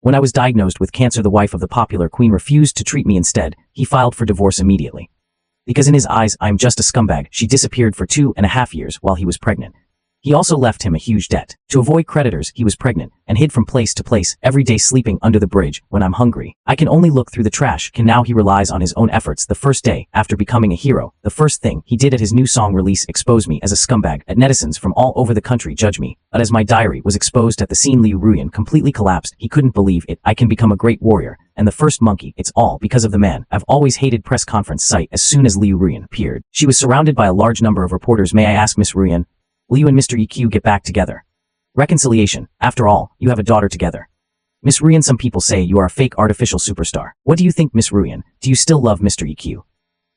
When I was diagnosed with cancer, the wife of the popular queen refused to treat me. Instead, he filed for divorce immediately. Because in his eyes, I am just a scumbag. She disappeared for 2.5 years while he was pregnant. He also left him a huge debt. To avoid creditors, he was pregnant and hid from place to place, every day sleeping under the bridge. When I'm hungry, I can only look through the trash. Now he relies on his own efforts. The first day after becoming a hero, the first thing he did at his new song release exposed me as a scumbag. At netizens from all over the country judge me. But as my diary was exposed at the scene, Liu Ruyan completely collapsed. He couldn't believe it. I can become a great warrior and the first monkey. It's all because of the man I've always hated. Press conference site. As soon as Liu Ruyan appeared, she was surrounded by a large number of reporters. May I ask, Miss Ruyan, will you and Mr. EQ get back together? Reconciliation. After all, you have a daughter together. Miss Ruyan, some people say you are a fake artificial superstar. What do you think, Miss Ruyan? Do you still love Mr. EQ?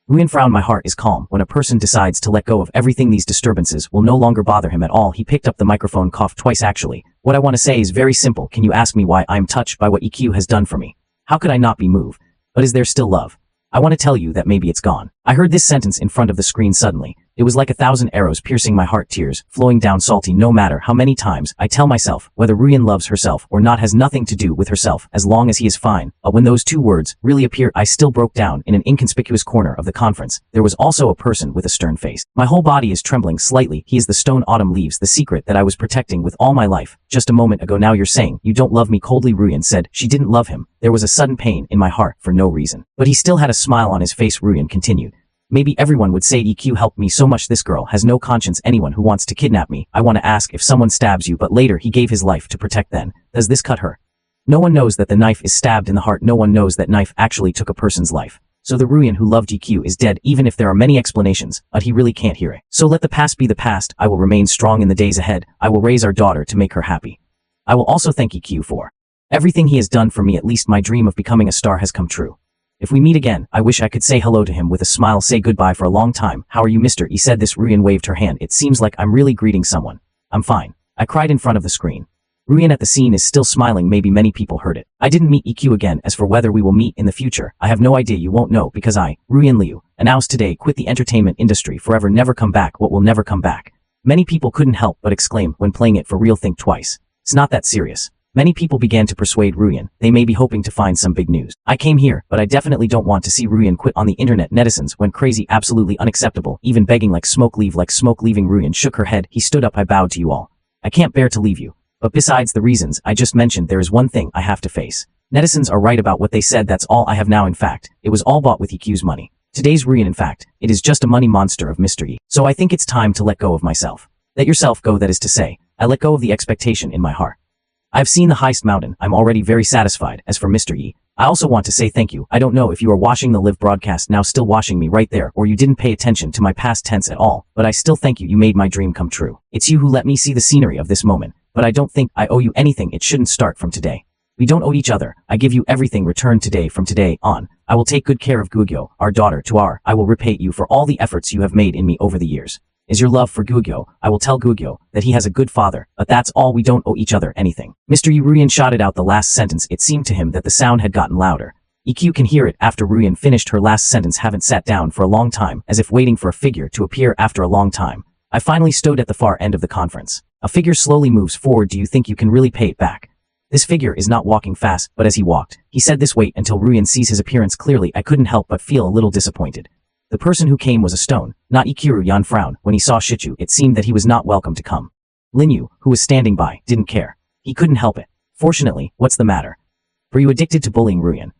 Ruyan frowned. My heart is calm when a person decides to let go of everything. These disturbances will no longer bother him at all. He picked up the microphone, coughed twice. Actually, what I want to say is very simple. Can you ask me why I'm touched by what EQ has done for me? How could I not be moved? But is there still love? I want to tell you that maybe it's gone. I heard this sentence in front of the screen suddenly. It was like 1,000 arrows piercing my heart, tears flowing down salty. No matter how many times I tell myself whether Ruyan loves herself or not has nothing to do with herself as long as he is fine. But when those two words really appeared, I still broke down in an inconspicuous corner of the conference. There was also a person with a stern face. My whole body is trembling slightly. He is the stone autumn leaves, the secret that I was protecting with all my life. Just a moment ago, now you're saying you don't love me. Coldly Ruyan said she didn't love him. There was a sudden pain in my heart for no reason. But he still had a smile on his face. Ruyan continued. Maybe everyone would say EQ helped me so much. This girl has no conscience. Anyone who wants to kidnap me. I want to ask, if someone stabs you but later he gave his life to protect, then does this cut her? No one knows that the knife is stabbed in the heart. No one knows that knife actually took a person's life. So the Ruyan who loved EQ is dead, even if there are many explanations, but he really can't hear it. So let the past be the past. I will remain strong in the days ahead. I will raise our daughter to make her happy. I will also thank EQ for everything he has done for me. At least my dream of becoming a star has come true. If we meet again, I wish I could say hello to him with a smile, say goodbye for a long time. How are you, Mr. E? said this. Ruyan waved her hand. It seems like I'm really greeting someone. I'm fine. I cried in front of the screen. Ruyan at the scene is still smiling. Maybe many people heard it. I didn't meet EQ again. As for whether we will meet in the future, I have no idea. You won't know because I, Ruyan Liu, announced today quit the entertainment industry forever. Never come back. What will never come back? Many people couldn't help but exclaim when playing it for real. Think twice. It's not that serious. Many people began to persuade Ruyan. They may be hoping to find some big news. I came here, but I definitely don't want to see Ruyan quit on the internet. Netizens went crazy. Absolutely unacceptable. Even begging like smoke. Leave like smoke. Leaving. Ruyan shook her head. He stood up. I bowed to you all. I can't bear to leave you. But besides the reasons I just mentioned, there is one thing I have to face. Netizens are right about what they said. That's all I have now. In fact, it was all bought with EQ's money. Today's Ruyan, in fact, it is just a money monster of Mr. E. So I think it's time to let go of myself. Let yourself go. That is to say, I let go of the expectation in my heart. I've seen the heist mountain. I'm already very satisfied. As for Mr. E, I also want to say thank you. I don't know if you are watching the live broadcast now, still watching me right there, or you didn't pay attention to my past tense at all, but I still thank you. You made my dream come true. It's you who let me see the scenery of this moment, but I don't think I owe you anything. It shouldn't start from today. We don't owe each other. I give you everything. Return today. From today on, I will take good care of Gugyo, our daughter. I will repay you for all the efforts you have made in me over the years. Is your love for Gugyo. I will tell Gugyo that he has a good father, but that's all. We don't owe each other anything. Mr. Yi. Ruyan shouted out the last sentence. It seemed to him that the sound had gotten louder. EQ can hear it after Ruyan finished her last sentence. Haven't sat down for a long time, as if waiting for a figure to appear after a long time. I finally stood at the far end of the conference. A figure slowly moves forward. Do you think you can really pay it back? This figure is not walking fast, but as he walked, he said this: wait until Ruyan sees his appearance clearly. I couldn't help but feel a little disappointed. The person who came was a stone, not Ikiru. Yan frowned when he saw Shichu. It seemed that he was not welcome to come. Linyu, who was standing by, didn't care. He couldn't help it. Fortunately, what's the matter? Were you addicted to bullying Ruyan?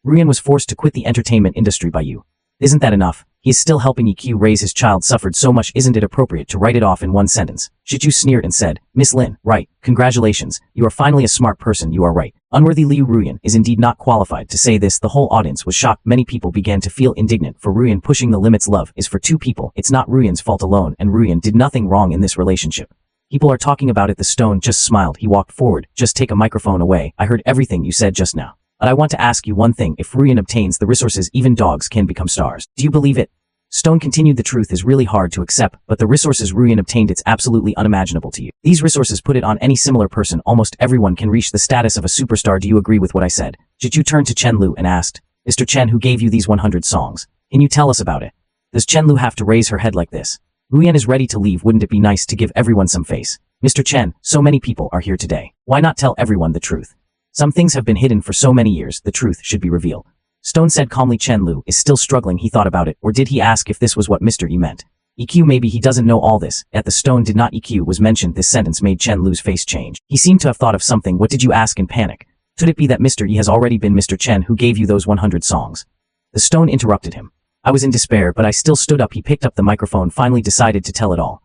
Ruyan was forced to quit the entertainment industry by you. Isn't that enough? He is still helping EQ raise his child. Suffered so much. Isn't it appropriate to write it off in one sentence? Shichu sneered and said, Miss Lin, right, congratulations, you are finally a smart person. You are right. Unworthy Liu. Ruyan is indeed not qualified to say this. The whole audience was shocked. Many people began to feel indignant for Ruyan pushing the limits. Love is for two people. It's not Ruyan's fault alone, and Ruyan did nothing wrong in this relationship. People are talking about it. The stone just smiled. He walked forward. Just take a microphone away. I heard everything you said just now. But I want to ask you one thing. If Ruyan obtains the resources, even dogs can become stars. Do you believe it? Stone continued. The truth is really hard to accept, but the resources Ruyan obtained, it's absolutely unimaginable to you. These resources put it on any similar person. Almost everyone can reach the status of a superstar. Do you agree with what I said? Jichu turned to Chen Lu and asked, Mr. Chen, who gave you these 100 songs? Can you tell us about it? Does Chen Lu have to raise her head like this? Ruyan is ready to leave. Wouldn't it be nice to give everyone some face? Mr. Chen, so many people are here today. Why not tell everyone the truth? Some things have been hidden for so many years, the truth should be revealed. Stone said calmly. Chen Lu is still struggling. He thought about it, or did he ask if this was what Mr. Yi meant? EQ, maybe he doesn't know all this. At the Stone did not EQ was mentioned. This sentence made Chen Lu's face change. He seemed to have thought of something. What did you ask in panic? Could it be that Mr. Yi has already been Mr. Chen who gave you those 100 songs? The Stone interrupted him. I was in despair, but I still stood up. He picked up the microphone, finally decided to tell it all.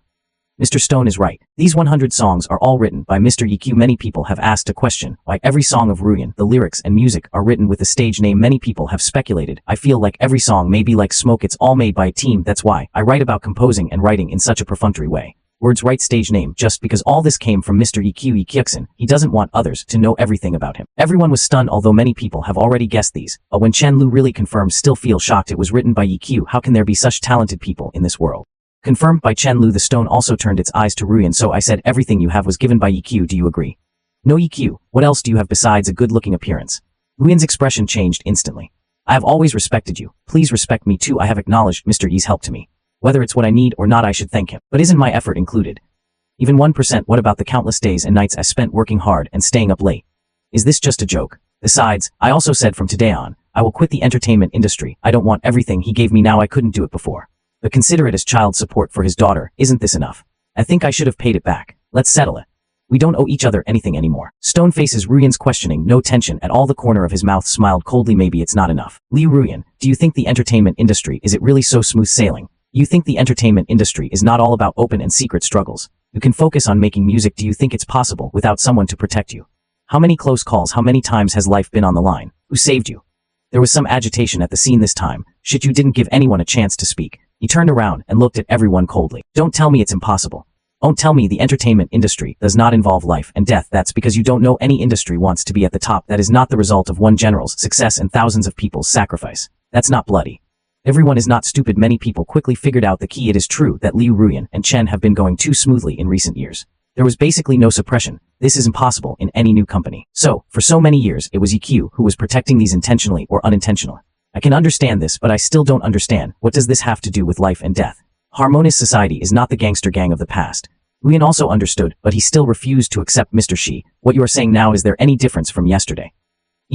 Mr. Stone is right. These 100 songs are all written by Mr. EQ. Many people have asked a question, why every song of Ruyan, the lyrics and music are written with the stage name. Many people have speculated. I feel like every song may be like smoke. It's all made by a team. That's why I write about composing and writing in such a perfunctory way. Words right stage name, just because all this came from Mr. EQ Kyukson. He doesn't want others to know everything about him. Everyone was stunned, although many people have already guessed these. But when Chen Lu really confirmed, still feel shocked. It was written by EQ. How can there be such talented people in this world? Confirmed by Chen Lu. The Stone also turned its eyes to Ruyan. So I said everything you have was given by EQ. Do you agree? No EQ. What else do you have besides a good-looking appearance? Ruyan's expression changed instantly. I have always respected you. Please respect me too. I have acknowledged Mr. Yi's help to me. Whether it's what I need or not, I should thank him. But isn't my effort included? Even 1%? What about the countless days and nights I spent working hard and staying up late? Is this just a joke? Besides, I also said from today on, I will quit the entertainment industry. I don't want everything he gave me now. I couldn't do it before. But consider it as child support for his daughter. Isn't this enough? I think I should have paid it back. Let's settle it. We don't owe each other anything anymore. Stone faces Ruyan's questioning, no tension at all. The corner of his mouth smiled coldly. Maybe it's not enough. Liu Ruyan, do you think the entertainment industry, is it really so smooth sailing? You think the entertainment industry is not all about open and secret struggles? You can focus on making music. Do you think it's possible without someone to protect you? How many close calls? How many times has life been on the line? Who saved you? There was some agitation at the scene this time. Shit, you didn't give anyone a chance to speak. He turned around and looked at everyone coldly. Don't tell me it's impossible. Don't tell me the entertainment industry does not involve life and death. That's because you don't know. Any industry wants to be at the top. That is not the result of one general's success and thousands of people's sacrifice. That's not bloody. Everyone is not stupid. Many people quickly figured out the key. It is true that Liu Ruyan and Chen have been going too smoothly in recent years. There was basically no suppression. This is impossible in any new company. So, for so many years, it was EQ who was protecting these intentionally or unintentionally. I can understand this, but I still don't understand. What does this have to do with life and death? Harmonious society is not the gangster gang of the past. Ruyan also understood, but he still refused to accept. Mr. Shi, what you are saying now, is there any difference from yesterday?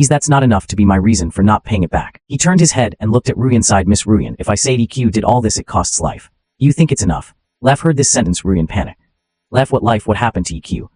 That's not enough to be my reason for not paying it back. He turned his head and looked at Ruyan. Sighed. Miss Ruyan, if I say EQ did all this, it costs life. You think it's enough? Lev heard this sentence. Ruyan panicked. Lev, what life? What happened to EQ?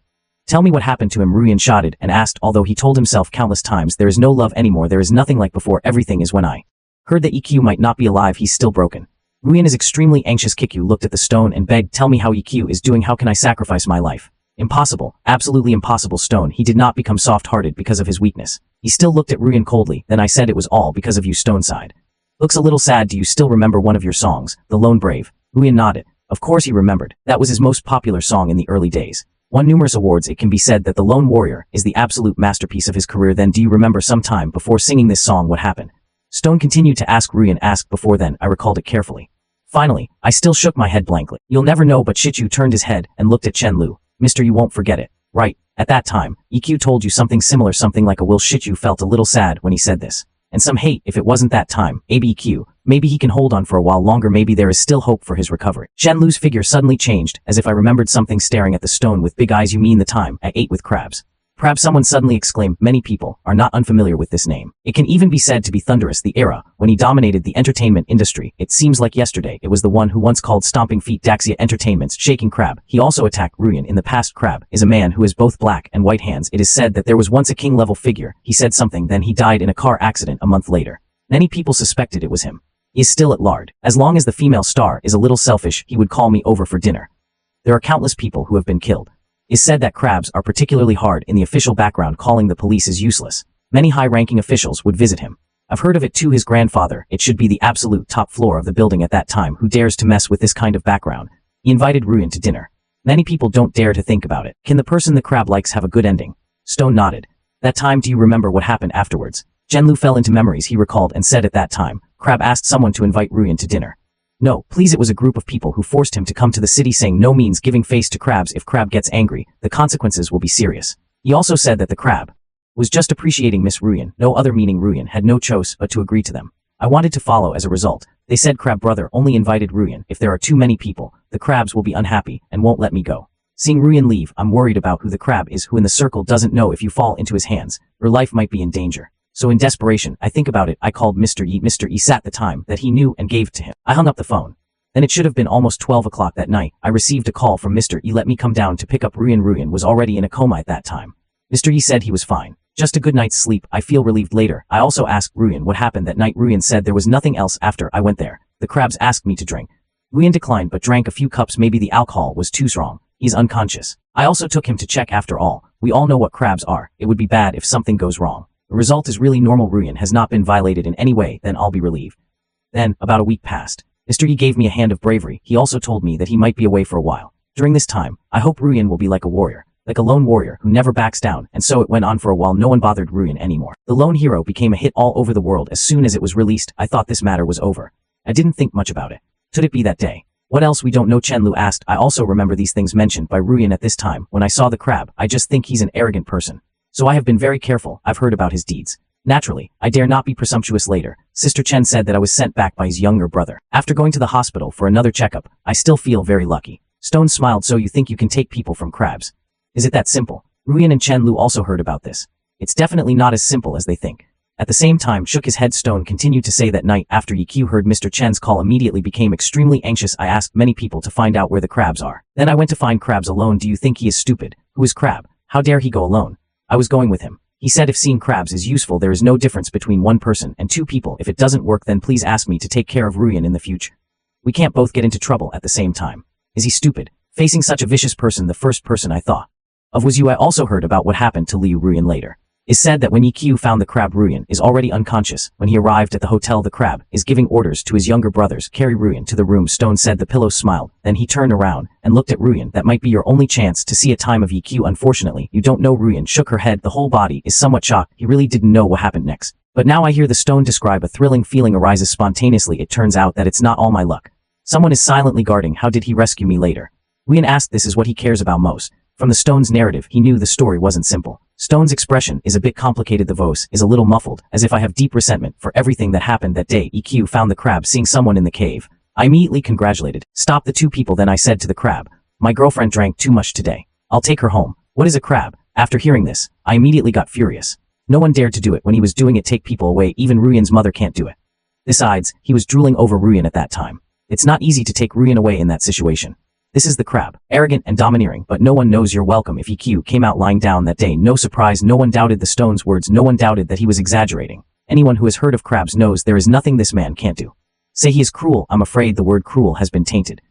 Tell me what happened to him. Ruyan shouted and asked, although he told himself countless times, there is no love anymore. There is nothing like before. Everything is when I heard that EQ might not be alive. He's still broken. Ruyan is extremely anxious. Kikyu looked at the Stone and begged, tell me how EQ is doing. How can I sacrifice my life? Impossible. Absolutely impossible. Stone, he did not become soft-hearted because of his weakness. He still looked at Ruyan coldly. Then I said it was all because of you. Stone sighed. Looks a little sad. Do you still remember one of your songs, The Lone Brave? Ruyan nodded. Of course he remembered. That was his most popular song in the early days. Won numerous awards. It can be said that The Lone Warrior is the absolute masterpiece of his career. Then do you remember some time before singing this song what happened? Stone continued to ask. Ruyan asked, before then. I recalled it carefully. Finally, I still shook my head blankly. You'll never know. But Shichu turned his head and looked at Chen Lu. Mister, you won't forget it, right? At that time, EQ told you something similar, something like a will. Shichu felt a little sad when he said this. And some hate. If it wasn't that time, EQ, maybe he can hold on for a while longer. Maybe there is still hope for his recovery. Chen Lu's figure suddenly changed, as if I remembered something, staring at the Stone with big eyes. You mean the time I ate with crabs? Perhaps, someone suddenly exclaimed. Many people are not unfamiliar with this name. It can even be said to be thunderous. The era when he dominated the entertainment industry. It seems like yesterday. It was the one who once called Stomping Feet Daxia Entertainment's Shaking Crab. He also attacked Ruyan in the past. Crab is a man who has both black and white hands. It is said that there was once a king-level figure. He said something, then he died in a car accident a month later. Many people suspected it was him. He is still at large. As long as the female star is a little selfish, he would call me over for dinner. There are countless people who have been killed. It's said that crabs are particularly hard in the official background. Calling the police is useless. Many high-ranking officials would visit him. I've heard of it too. His grandfather, it should be the absolute top floor of the building at that time, who dares to mess with this kind of background. He invited Ruyan to dinner. Many people don't dare to think about it. Can the person the crab likes have a good ending? Stone nodded. That time, do you remember what happened afterwards? Chen Lu fell into memories. He recalled and said at that time, Crab asked someone to invite Ruyan to dinner. No, please, it was a group of people who forced him to come to the city, saying no means giving face to crabs. If Crab gets angry, the consequences will be serious. He also said that the crab was just appreciating Miss Ruyan, no other, meaning Ruyan had no choice but to agree to them. I wanted to follow as a result. They said Crab brother only invited Ruyan. If there are too many people, the crabs will be unhappy and won't let me go. Seeing Ruyan leave, I'm worried about who the crab is who in the circle doesn't know if you fall into his hands, your life might be in danger. So in desperation, I think about it, I called Mr. E. Mr. E sat the time that he knew and gave it to him. I hung up the phone. Then it should have been almost 12 o'clock that night. I received a call from Mr. E. Let me come down to pick up Ruyan. Ruyan was already in a coma at that time. Mr. E said he was fine. Just a good night's sleep. I feel relieved later. I also asked Ruyan what happened that night. Ruyan said there was nothing else after I went there. The crabs asked me to drink. Ruyan declined but drank a few cups. Maybe the alcohol was too strong. He's unconscious. I also took him to check. After all, we all know what crabs are. It would be bad if something goes wrong. The result is really normal. Ruyan has not been violated in any way. Then I'll be relieved. Then, about a week passed. Mr. E gave me a hand of bravery. He also told me that he might be away for a while. During this time, I hope Ruyan will be like a warrior. Like a lone warrior who never backs down, and so it went on for a while. No one bothered Ruyan anymore. The Lone Hero became a hit all over the world. As soon as it was released, I thought this matter was over. I didn't think much about it. Could it be that day? What else we don't know? Chen Lu asked. I also remember these things mentioned by Ruyan at this time. When I saw the crab, I just think he's an arrogant person. So I have been very careful. I've heard about his deeds. Naturally, I dare not be presumptuous. Later, Sister Chen said that I was sent back by his younger brother. After going to the hospital for another checkup, I still feel very lucky. Stone smiled. So you think you can take people from crabs? Is it that simple? Ruyan and Chen Lu also heard about this. It's definitely not as simple as they think. At the same time, shook his head. Stone continued to say that night after EQ heard Mr. Chen's call immediately became extremely anxious. I asked many people to find out where the crabs are. Then I went to find crabs alone. Do you think he is stupid? Who is crab? How dare he go alone? I was going with him. He said if seeing crabs is useful, there is no difference between one person and two people. If it doesn't work, then please ask me to take care of Ruyan in the future. We can't both get into trouble at the same time. Is he stupid? Facing such a vicious person, the first person I thought of was you. I also heard about what happened to Liu Ruyan later. It said that when EQ found the crab, Ruyan is already unconscious. When he arrived at the hotel, the crab is giving orders to his younger brothers, carry Ruyan to the room. Stone said the pillow smiled. Then he turned around and looked at Ruyan. That might be your only chance to see a time of EQ. Unfortunately, you don't know. Ruyan shook her head. The whole body is somewhat shocked. He really didn't know what happened next. But now I hear the stone describe a thrilling feeling arises spontaneously. It turns out that it's not all my luck. Someone is silently guarding. How did he rescue me later? Ruyan asked. This is what he cares about most. From the stone's narrative, he knew the story wasn't simple. Stone's expression is a bit complicated. The voice is a little muffled, as if I have deep resentment for everything that happened that day. EQ found the crab seeing someone in the cave. I immediately congratulated. Stop the two people. Then I said to the crab, my girlfriend drank too much today. I'll take her home. What is a crab? After hearing this, I immediately got furious. No one dared to do it. When he was doing it, take people away. Even Ruyan's mother can't do it. Besides, he was drooling over Ruyan at that time. It's not easy to take Ruyan away in that situation. This is the crab, arrogant and domineering, but no one knows you're welcome. If EQ came out lying down that day, no surprise. No one doubted the stone's words. No one doubted that he was exaggerating. Anyone who has heard of crabs knows there is nothing this man can't do. Say he is cruel. I'm afraid the word cruel has been tainted.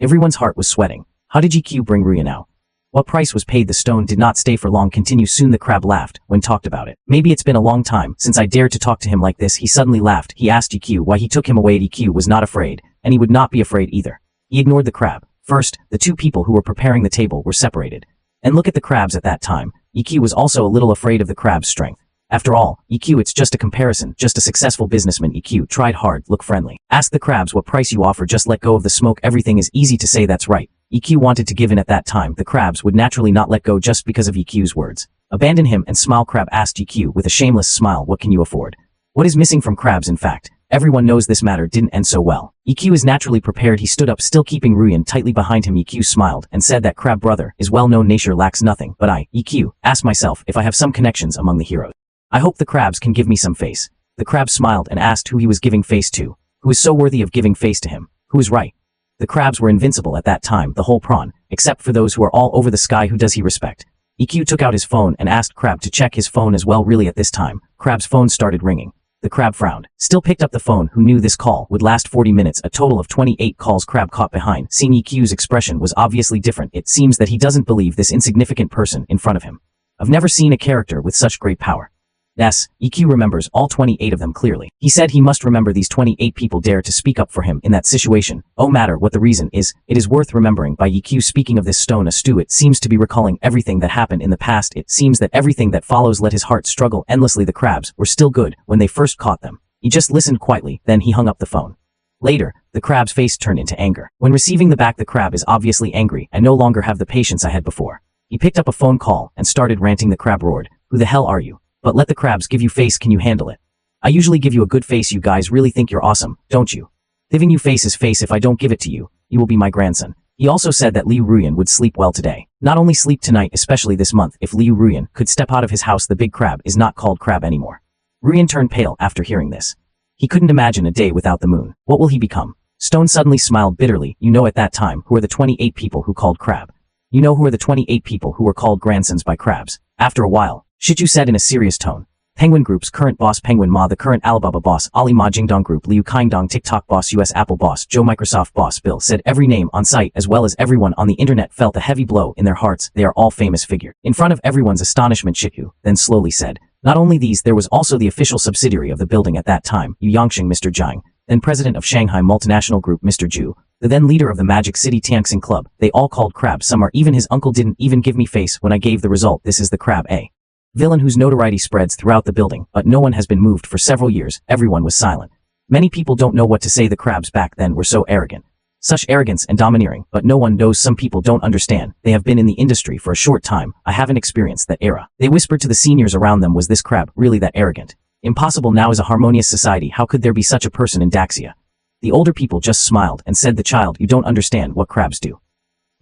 Everyone's heart was sweating. How did EQ bring Ruyan out? What price was paid? The stone did not stay for long. Continue soon. The crab laughed when talked about it. Maybe it's been a long time since I dared to talk to him like this. He suddenly laughed. He asked EQ why he took him away. EQ was not afraid, and he would not be afraid either. He ignored the crab. First, the two people who were preparing the table were separated. And look at the crabs at that time. EQ was also a little afraid of the crab's strength. After all, EQ, it's just a comparison, just a successful businessman. EQ tried hard, look friendly. Ask the crabs what price you offer, just let go of the smoke. Everything is easy to say. That's right. EQ wanted to give in at that time. The crabs would naturally not let go just because of EQ's words. Abandon him and smile. Crab asked EQ with a shameless smile, what can you afford? What is missing from crabs? In fact, everyone knows this matter didn't end so well. EQ is naturally prepared. He stood up, still keeping Ruyan tightly behind him. EQ smiled and said that crab brother is well known. Nature lacks nothing, but I, EQ, ask myself if I have some connections among the heroes. I hope the crabs can give me some face. The crab smiled and asked who he was giving face to. Who is so worthy of giving face to him? Who is right? The crabs were invincible at that time, the whole prawn, except for those who are all over the sky. Who does he respect? EQ took out his phone and asked Crab to check his phone as well. Really, at this time, Crab's phone started ringing. The crab frowned, still picked up the phone. Who knew this call would last 40 minutes, a total of 28 calls. Crab caught behind. Seeing EQ's expression was obviously different. It seems that he doesn't believe this insignificant person in front of him. I've never seen a character with such great power. Yes, EQ remembers all 28 of them clearly. He said he must remember these 28 people dare to speak up for him in that situation. No matter what the reason is, it is worth remembering. By EQ speaking of this stone, a stew, it seems to be recalling everything that happened in the past. It seems that everything that follows let his heart struggle endlessly. The crabs were still good when they first caught them. He just listened quietly, then he hung up the phone. Later, the crab's face turned into anger. When receiving the back, the crab is obviously angry. I no longer have the patience I had before. He picked up a phone call and started ranting. The crab roared, who the hell are you? But let the crabs give you face. Can you handle it? I usually give you a good face. You guys really think you're awesome, don't you? Giving you face is face. If I don't give it to you, you will be my grandson. He also said that Liu Ruyan would sleep well today. Not only sleep tonight, especially this month, if Liu Ruyan could step out of his house, the big crab is not called crab anymore. Ruyan turned pale after hearing this. He couldn't imagine a day without the moon. What will he become? Stone suddenly smiled bitterly. You know at that time who are the 28 people who called crab. You know who are the 28 people who were called grandsons by crabs. After a while, Shichu said in a serious tone. Penguin Group's current boss Penguin Ma, the current Alibaba boss Ali Ma, Jingdong Group Liu Qingdong, TikTok boss, US Apple boss Joe, Microsoft boss Bill, said every name on site as well as everyone on the internet felt a heavy blow in their hearts. They are all famous figures. In front of everyone's astonishment, Shichu then slowly said, not only these, there was also the official subsidiary of the building at that time, Yu Yangxing, Mr. Jiang, then president of Shanghai Multinational Group, Mr. Zhu, the then leader of the Magic City Tianxing Club. They all called crab. Some are even his uncle didn't even give me face when I gave the result. This is the crab, a villain whose notoriety spreads throughout the building, but no one has been moved for several years. Everyone was silent. Many people don't know what to say. The crabs back then were so arrogant. Such arrogance and domineering, but no one knows. Some people don't understand. They have been in the industry for a short time. I haven't experienced that era. They whispered to the seniors around them, was this crab really that arrogant? Impossible. Now is a harmonious society. How could there be such a person in Daxia? The older people just smiled and said, the child, you don't understand what crabs do.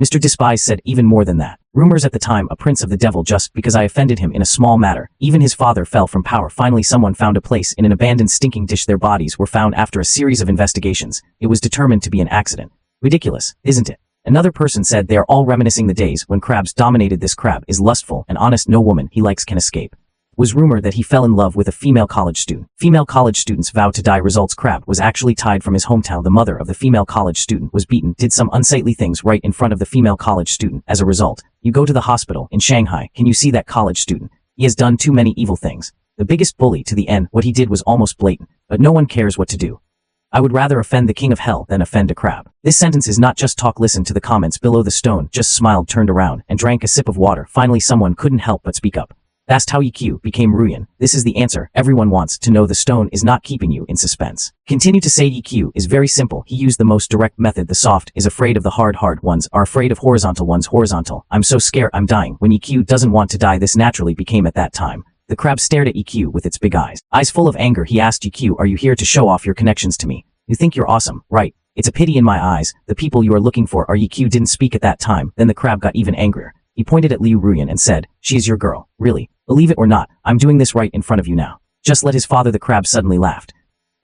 Mr. Despise said even more than that. Rumors at the time, a prince of the devil just because I offended him in a small matter. Even his father fell from power. Finally someone found a place in an abandoned stinking dish. Their bodies were found after a series of investigations. It was determined to be an accident. Ridiculous, isn't it? Another person said they are all reminiscing the days when crabs dominated. This crab is lustful and honest. No woman he likes can escape. Was rumor that he fell in love with a female college student. Female college students vow to die. Results, crab was actually tied from his hometown. The mother of the female college student was beaten, did some unsightly things right in front of the female college student. As a result, you go to the hospital in Shanghai. Can you see that college student? He has done too many evil things. The biggest bully to the end. What he did was almost blatant, but no one cares what to do. I would rather offend the king of hell than offend a crab. This sentence is not just talk. Listen to the comments below. The stone just smiled, turned around, and drank a sip of water. Finally someone couldn't help but speak up. That's how EQ became Ruyan. This is the answer everyone wants to know. The stone is not keeping you in suspense. Continue to say EQ is very simple. He used the most direct method. The soft is afraid of the hard. Hard ones are afraid of horizontal ones. Horizontal. I'm so scared I'm dying. When EQ doesn't want to die, this naturally became at that time. The crab stared at EQ with its big eyes. Eyes full of anger, he asked EQ, are you here to show off your connections to me? You think you're awesome, right? It's a pity in my eyes. The people you are looking for are. EQ didn't speak at that time. Then the crab got even angrier. He pointed at Liu Ruyan and said, she is your girl. Really? Believe it or not, I'm doing this right in front of you now. Just let his father. The crab suddenly laughed.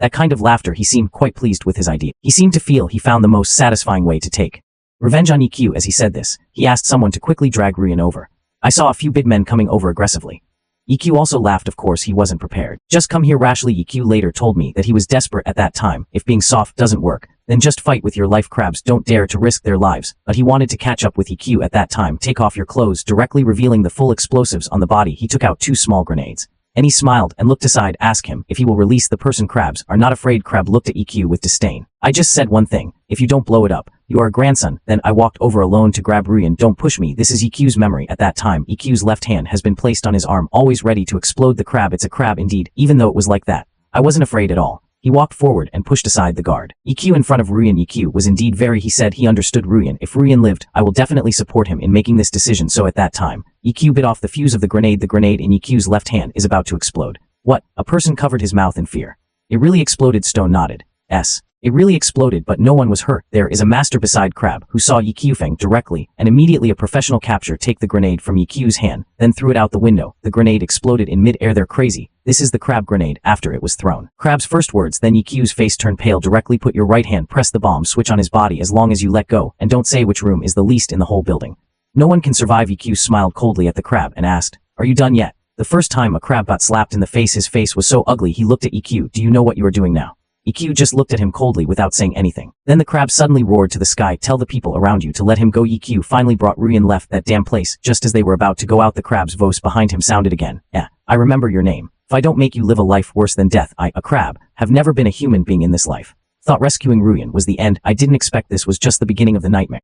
That kind of laughter, he seemed quite pleased with his idea. He seemed to feel he found the most satisfying way to take revenge on EQ. As he said this, he asked someone to quickly drag Ruyan over. I saw a few big men coming over aggressively. EQ also laughed. Of course he wasn't prepared. Just come here rashly. EQ later told me that he was desperate at that time. If being soft doesn't work, then just fight with your life. Crabs don't dare to risk their lives, but he wanted to catch up with EQ at that time. Take off your clothes, directly revealing the full explosives on the body. He took out 2 small grenades. And he smiled and looked aside. Ask him if he will release the person. Crabs are not afraid. Crab looked at EQ with disdain. I just said one thing. If you don't blow it up, you are a grandson. Then I walked over alone to grab Ruyan. Don't push me. This is EQ's memory. At that time, EQ's left hand has been placed on his arm, always ready to explode. The crab, it's a crab indeed. Even though it was like that, I wasn't afraid at all. He walked forward and pushed aside the guard. EQ in front of Ruyan. EQ was indeed very, he said he understood Ruyan. If Ruyan lived, I will definitely support him in making this decision. So at that time, EQ bit off the fuse of the grenade. The grenade in EQ's left hand is about to explode. What? A person covered his mouth in fear. It really exploded. Stone nodded. It really exploded, but no one was hurt. There is a master beside Crab who saw EQ Feng directly, and immediately a professional capture take the grenade from EQ's hand, then threw it out the window. The grenade exploded in mid-air. They're crazy. This is the Crab grenade after it was thrown. Crab's first words, then EQ's face turned pale. Directly put your right hand, press the bomb switch on his body as long as you let go, and don't say which room is the least in the whole building. No one can survive. EQ smiled coldly at the Crab and asked, are you done yet? The first time a Crab got slapped in the face, his face was so ugly he looked at EQ. Do you know what you are doing now? EQ just looked at him coldly without saying anything. Then the Crab suddenly roared to the sky, tell the people around you to let him go. EQ finally brought Ruyan left that damn place. Just as they were about to go out, the Crab's voice behind him sounded again. I remember your name. If I don't make you live a life worse than death, I, a Crab, have never been a human being in this life. Thought rescuing Ruyan was the end. I didn't expect this was just the beginning of the nightmare.